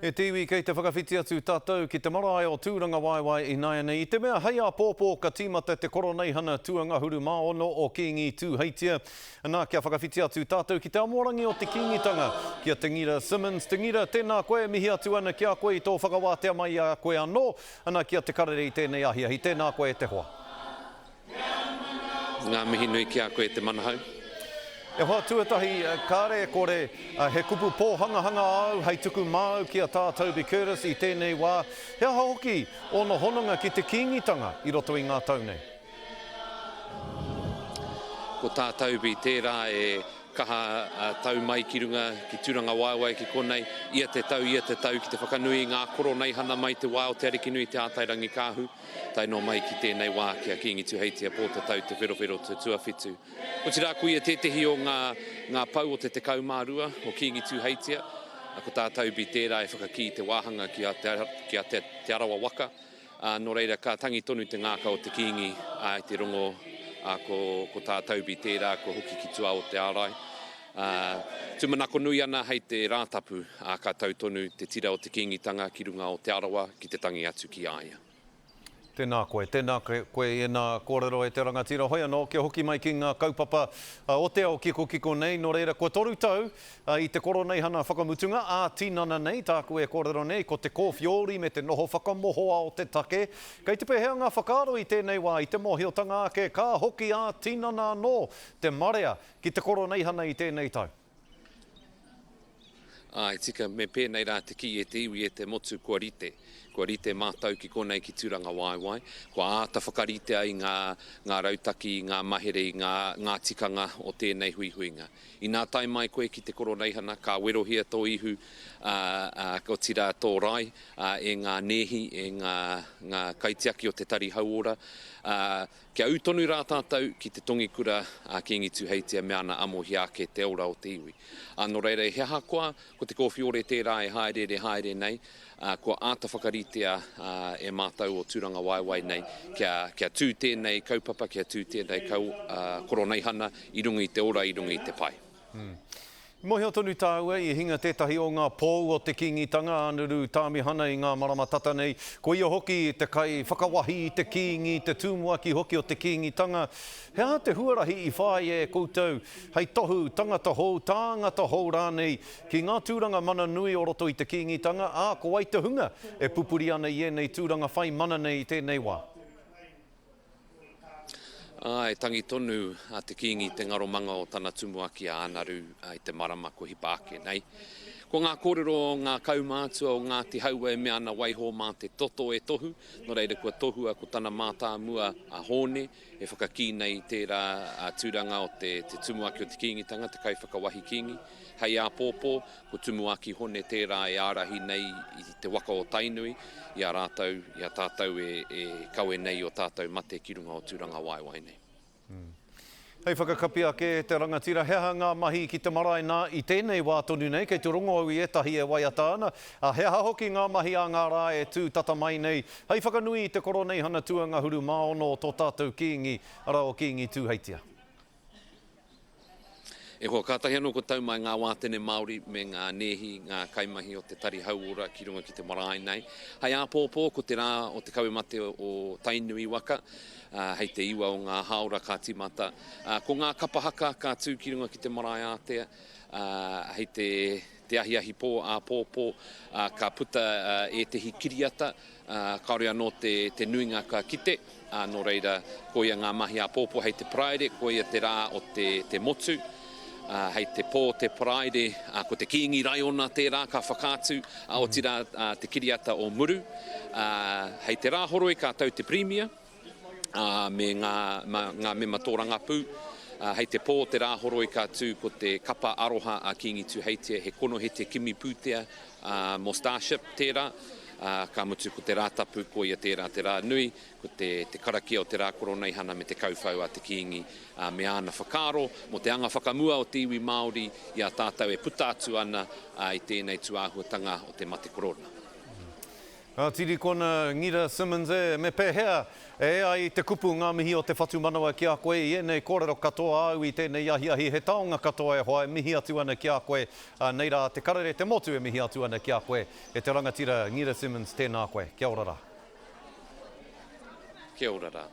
E tiwi kei te whakawhiti atu tātou ki te marae o tūranga waiwai I nai nei. I te mea hei a pōpō ka tīmata te koroneihana tuangahuru maono o Kingi Tūheitia. Nā kia whakawhiti atu tātou ki te amorangi o te kingitanga. Kia te ngira Simmons, te ngira tēnā koe mihi atu ana kia koe I tō whakawātea mai a koe anō. Ana kia te karere I tēnei ahiahi, tēnā koe te hoa. Ngā mihi nui kia koe te manahau. E hoa tuatahi kāre kore he kupu pōhangahanga au, hei tuku māu ki a tā Toby Curtis I tēnei wā. He aha hoki ono hononga ki te kingitanga I roto I ngā tau nei. Ko tā Toby tērā e kaha tau mai ki runga ki tūranga waiwai ki konei. Ia te tau ki te whakanui ngā koroneihana mai te wā o te ariki nui te ātairangi kāhu. Tai no mai ki tēnei wā kia Kingi Tūheitia pō te tau te whirowhiro te tuawhitu. Ko tira kui e tetehi o ngā pau o te kaumārua o Kingi Tūheitia. Ko tā Toby tērā e whakaki te wāhanga ki a te arawa waka. No reira ka tangi tonu te ngāka o te Kingi I te rongo ko tā Toby tērā ko hoki ki tua o te ārai. Tumanako nui ana hei te rātapu ka tautonu te tira o te kingitanga ki runga o te arawa ki te tangi atu ki aia. Tēnā koe I nā kōrero e te rangatira. Hoi anō, kia hoki mai ki ngā kaupapa o te ao kiko nei. No reira, kua toru tau I te koroneihana whakamutunga, tinana nei, tā koe kōrero nei, ko te kōwhiori me te noho whakamohoa o te take. Kei te pehea ngā whakaaro I tēnei wā, I te mohiotanga ake, kā hoki tinana no te marea ki te koroneihana I tēnei tau. Ai, tika me pēnei rā te ki e te iwi e te motu kua rite. Kua rite mātau ki konei ki tūranga waiwai. Kua āta whakarite ai ngā rautaki, ngā mahere, ngā tikanga o tēnei huihuinga. I nā tai mai koe ki te koroneihana, ka werohia tō ihu, ko tira tō rai, e ngā nehi, e ngā kaitiaki o te tari hauora. Kia utonu rā tātou ki te tongikura Kingi Tūheitia me ana amohi ake te ora o te iwi. Anō reira he hakoa, ko te kōwhiore tērā e haere nei, kua āta whakaritea e mātau o tūranga waiwai nei, kia tū tēnei kaupapa, kia tū tēnei koroneihana, I runga I te ora, I runga I te pai. Mohia tonu tāua I hinga tētahi o ngā pōu o te kingitanga, anuru tāmihana I ngā marama tata nei. Ko ia hoki te kai whakawahi I te kingi, te tūmuaki hoki o te kingitanga. Hea te huarahi I whai e koutou, hei tohu tangata hou, tāngata hou rānei, ki ngā tūranga mana nui o roto I te kingitanga, ko ai te hunga e pupuri ana I nei tūranga whai mana nei I tēnei wā. Ai, tangi tonu te kingi te ngaromanga o tana tumuaki a anaru I te marama ko hipa ake nei. Ko ngā kōrero o ngā kaumātua o Ngāti Haua e mea ana waiho mā te toto e tohu, no reira kua tohua ko tana mātā mua a hone, e whakaki nei tērā tūranga o te tumuaki o te kingitanga, te kai whakawahi kingi. Hei a pōpō, ko tumuaki hone tērā e ārahi nei I te waka o Tainui, I a tātou e kaue nei o tātou mate ki runga o tūranga waiwai nei. Hei whakakapi ake te rangatira, heha ngā mahi ki te marae nā I tēnei wā tonu nei, kei te rongo au I etahi e waiata ana. Heha hoki ngā mahi a ngā rā e tū tata mai nei. Hei whakanui I te koroneihana tuangahuru maono o tō tātou kingi, ara o Kingi Tūheitia. E hoa kātahi anō ko tau mai ngā wātene Māori me ngā nehi, ngā kaimahi o te tari hauora ki runga ki te marae nei. Hei a pōpō ko te rā o te kauemate o Tainui waka, hei te iwa o ngā haora ka timata. Ko ngā kapahaka ka tū ki runga ki te marae ātea, hei te ahiahi pō a pōpō, ka puta e te hikiriata, kaore anō te nuinga ka kite, no reira ko ia ngā mahi a pōpō, hei te praere, ko ia te rā o te motu, hei te pō te praere, ko te kingi raiona tērā ka whakātu, o tira te kiriata o muru, hei te rāhoroi ka tau te premia, me ngā mema tōranga pū, hei te pō te rāhoroi ka tū ko te kapa aroha a Kingi Tūheitia, he kono he te kimi pūtea mo Starship tērā, ka mutu ko te rātapu ko ia tērā te rā nui, ko te karakia o te rā koroneihana me te kauwhau a te kingi me ana whakaro, mo te anga whakamua o te iwi Māori, ia tātou e puta atu ana I tēnei tuāhuatanga o te mate korona. Tiri kona Ngira Simmons me pēhea ai te kupu ngā mihi o te whatu manawa ki a koe i enei kōrero katoa au i tēnei ahi he taonga katoa e hoa e mihi atu ana ki a koe nei rā te karere te motu e mihi atu ana ki a koe e te rangatira Ngira Simmons tēnā koe. Kia ora rā. Kia ora rā.